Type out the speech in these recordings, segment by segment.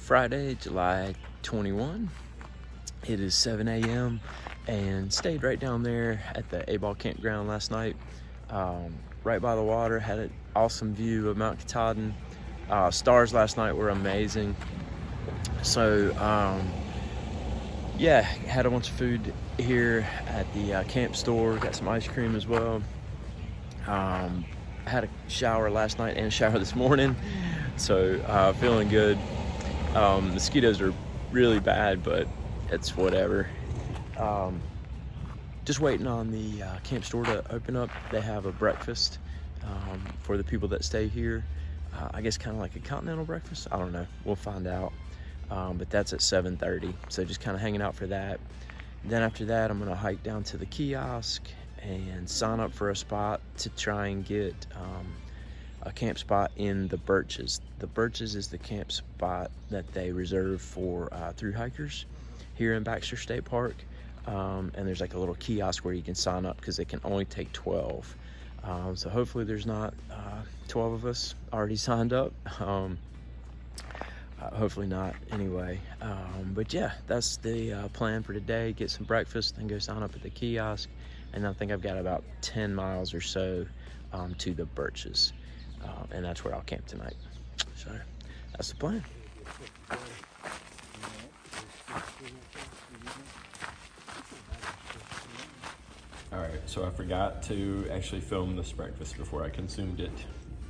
Friday, July 21. It is 7 a.m. and stayed right down there at the A-Ball campground last night. Right by the water, had an awesome view of Mount Katahdin. Stars last night were amazing. So, yeah, had a bunch of food here at the camp store, got some ice cream as well. Had a shower last night and a shower this morning, so feeling good. Mosquitoes are really bad, but it's whatever. Just waiting on the camp store to open up. They have a breakfast for the people that stay here. I guess kind of like a continental breakfast. I don't know. We'll find out. But that's at 7:30. So just kind of hanging out for that. Then after that, I'm going to hike down to the kiosk and sign up for a spot to try and get a camp spot in the Birches. The Birches is the camp spot that they reserve for thru hikers here in Baxter State Park. And there's like a little kiosk where you can sign up because they can only take 12. So hopefully there's not 12 of us already signed up. Hopefully not anyway. But yeah, that's the plan for today. Get some breakfast, then go sign up at the kiosk. And I think I've got about 10 miles or so to the Birches. And that's where I'll camp tonight. So that's the plan. All right, so I forgot to actually film this breakfast before I consumed it,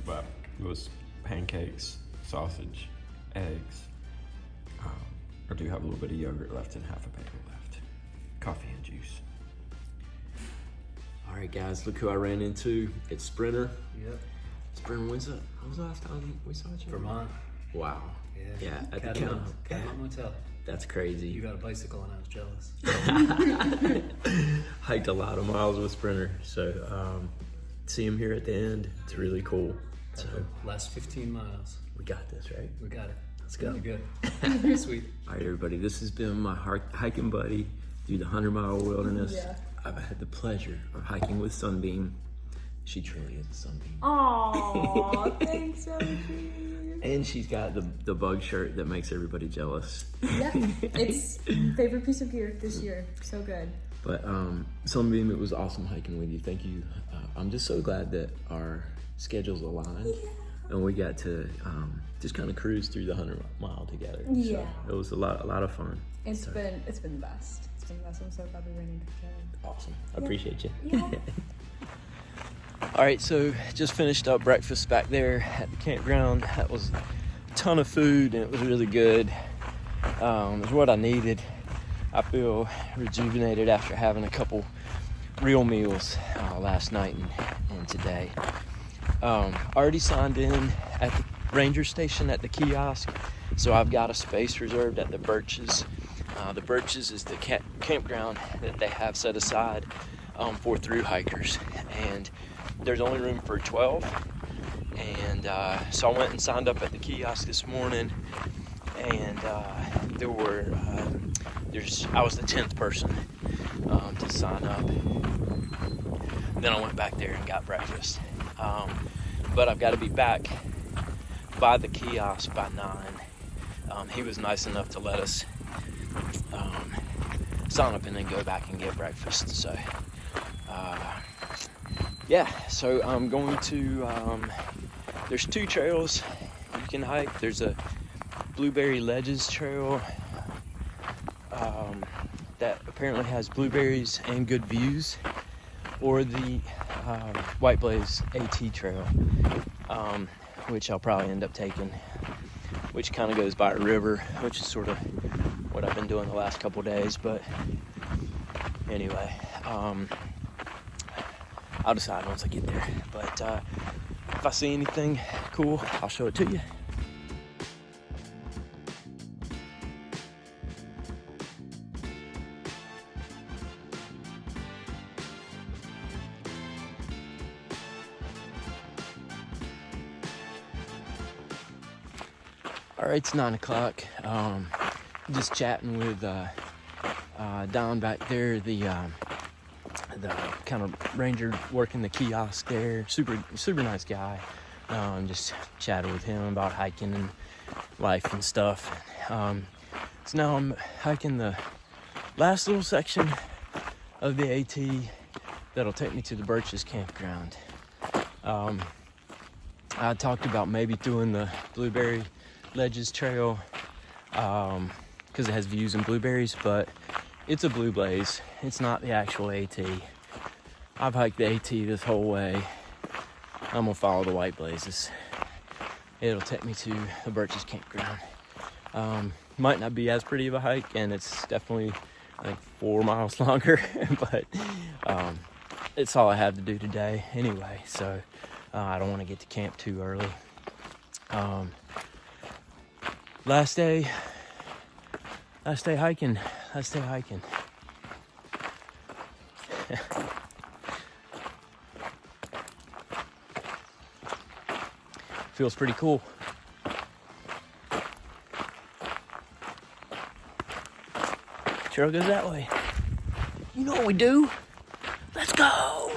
but it was pancakes, sausage, eggs. I do have a little bit of yogurt left and half a bagel left. Coffee and juice. All right, guys, look who I ran into. It's Sprinter. Yep. Sprinter, when was the last time we saw each other? Vermont. Wow. Yeah. At the Katahdin camp. Motel. That's crazy. You got a bicycle and I was jealous. Hiked a lot of miles with Sprinter, so see him here at the end. It's really cool. So Last 15 miles. we got this, right? We got it. Let's go. Good. Very sweet. All right, everybody. This has been my hiking buddy through the 100-mile wilderness. Yeah. I've had the pleasure of hiking with Sunbeam. She truly is a sunbeam. Aw, thanks, Sophie. And she's got the bug shirt that makes everybody jealous. Yeah, it's my favorite piece of gear this year. So good. But Sunbeam, it was awesome hiking with you. Thank you. I'm just so glad that our schedules aligned. Yeah. And we got to just kind of cruise through the 100-mile together. Yeah. So it was a lot of fun. It's been the best. It's been the best. I'm so glad we ran into each other. Awesome. I appreciate you. Yeah. All right, so just finished up breakfast back there at the campground. That was a ton of food and it was really good. It was what I needed. I feel rejuvenated after having a couple real meals last night and today. Already signed in at the ranger station at the kiosk, so I've got a space reserved at the Birches. The Birches is the campground that they have set aside for thru hikers, and there's only room for 12. And so I went and signed up at the kiosk this morning, and I was the 10th person to sign up. Then I went back there and got breakfast. But I've got to be back by the kiosk by 9. He was nice enough to let us sign up and then go back and get breakfast. So, yeah, so I'm going to, there's 2 trails you can hike. There's a Blueberry Ledges trail that apparently has blueberries and good views, or the White Blaze AT trail, which I'll probably end up taking, which kind of goes by a river, which is sort of what I've been doing the last couple days. But anyway, I'll decide once I get there. But if I see anything cool, I'll show it to you. All right, it's 9 o'clock. Just chatting with Don back there, the kind of ranger working the kiosk there. Super nice guy. Just chatted with him about hiking and life and stuff. So now I'm hiking the last little section of the AT that'll take me to the Birches campground. I talked about maybe doing the Blueberry Ledges Trail because it has views and blueberries, but it's a blue blaze. It's not the actual AT. I've hiked the AT this whole way. I'm gonna follow the white blazes. It'll take me to the Birches campground. Might not be as pretty of a hike, and it's definitely like 4 miles longer, but it's all I have to do today anyway, so I don't want to get to camp too early. Last day hiking. Feels pretty cool. Trail goes that way. You know what we do? Let's go!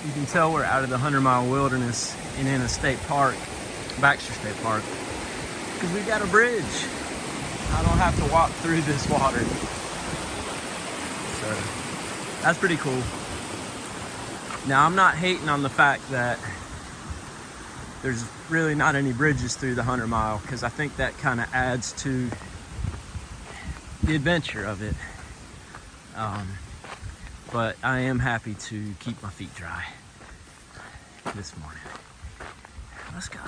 You can tell we're out of the 100-mile wilderness and in a state park, Baxter State Park, because we got a bridge. I don't have to walk through this water. So that's pretty cool. Now, I'm not hating on the fact that there's really not any bridges through the 100-mile, because I think that kind of adds to the adventure of it. But I am happy to keep my feet dry this morning. Let's go.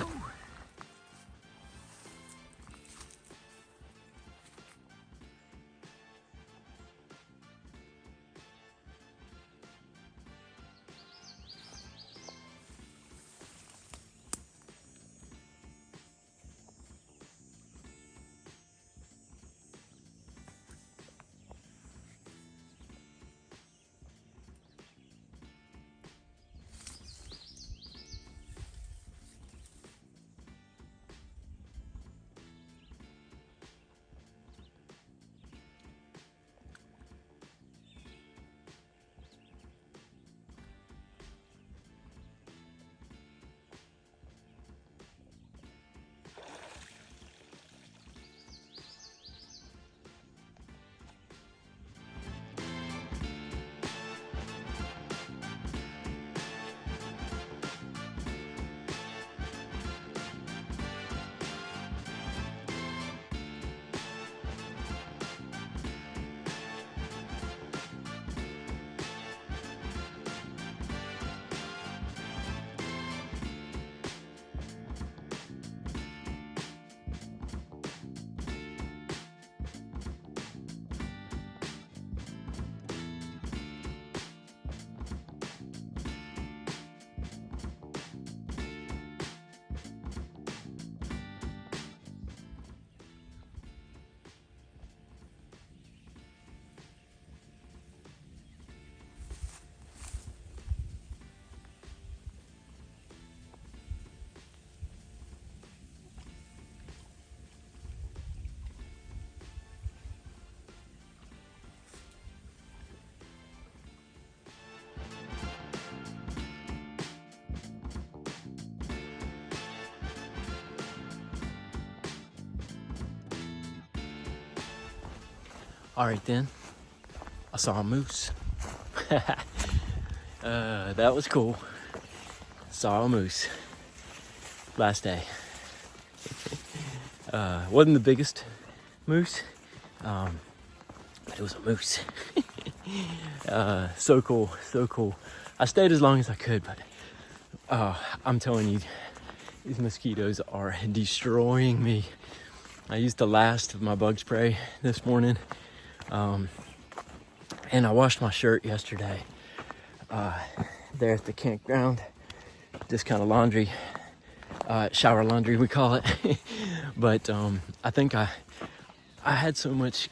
All right then, I saw a moose. That was cool. Saw a moose last day. Wasn't the biggest moose, but it was a moose. So cool, so cool. I stayed as long as I could, but I'm telling you, these mosquitoes are destroying me. I used the last of my bug spray this morning. And I washed my shirt yesterday there at the campground. Just kind of laundry, shower laundry we call it. But I think I had so much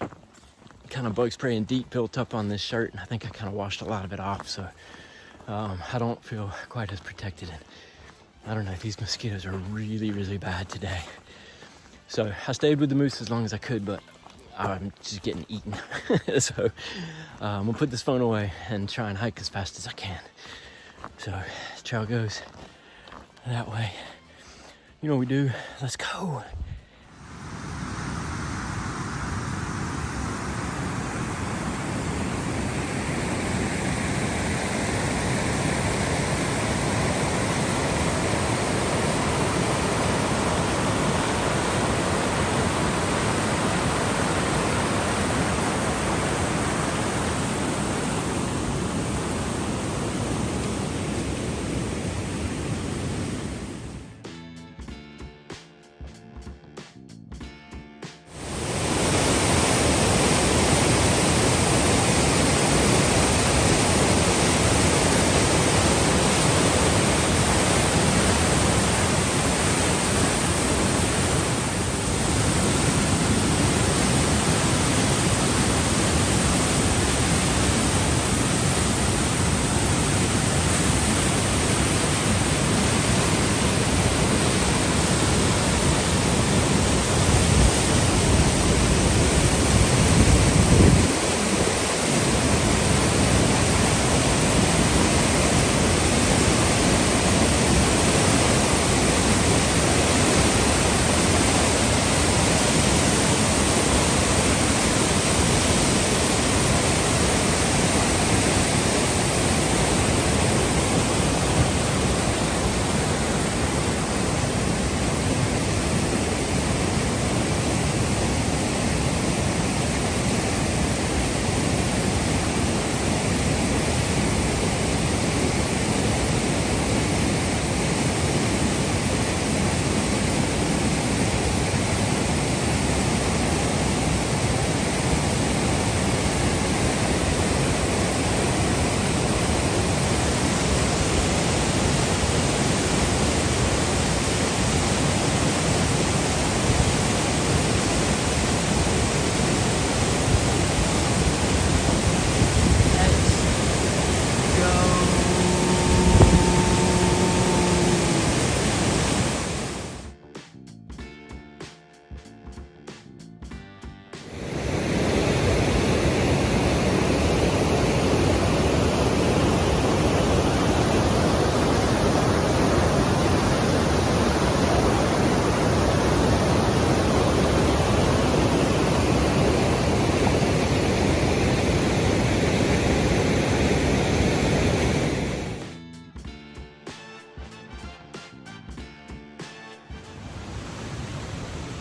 kind of bug spray and DEET built up on this shirt, and I think I kind of washed a lot of it off, so I don't feel quite as protected. And I don't know, these mosquitoes are really, really bad today. So I stayed with the moose as long as I could, but I'm just getting eaten. So I'm gonna put this phone away and try and hike as fast as I can. So the trail goes that way. You know what we do? Let's go.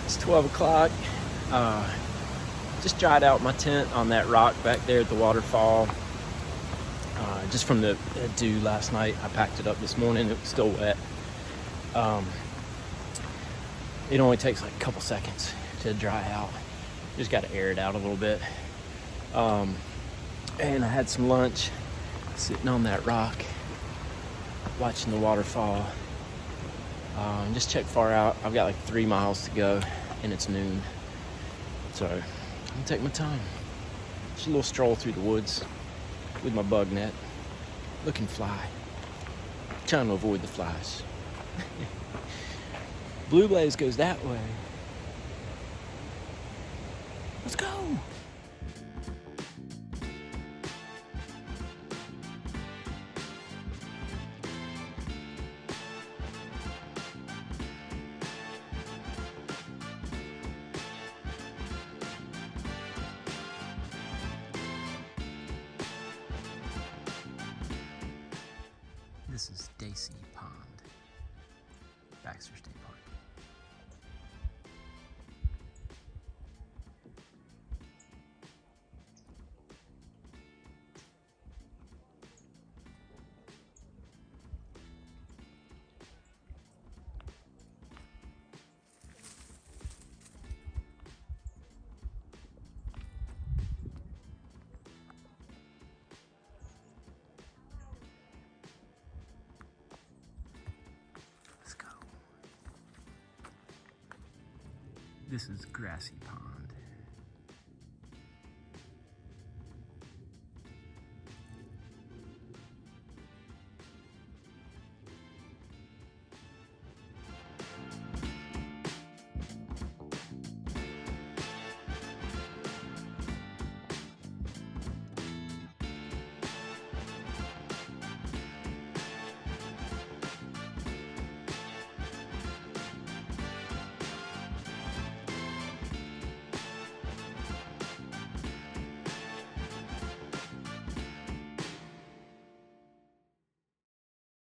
It's 12 o'clock. Just dried out my tent on that rock back there at the waterfall. Just from the dew last night. I packed it up this morning. It was still wet. It only takes like a couple seconds to dry out. Just got to air it out a little bit. And I had some lunch sitting on that rock watching the waterfall. Just check far out. I've got like 3 miles to go and it's noon. So I'm gonna take my time. Just a little stroll through the woods with my bug net. Looking fly. Trying to avoid the flies. Blue Blaze goes that way. Let's go. This is Daisy Pond, Baxter State Park. Let's go. This is Grassy Pond.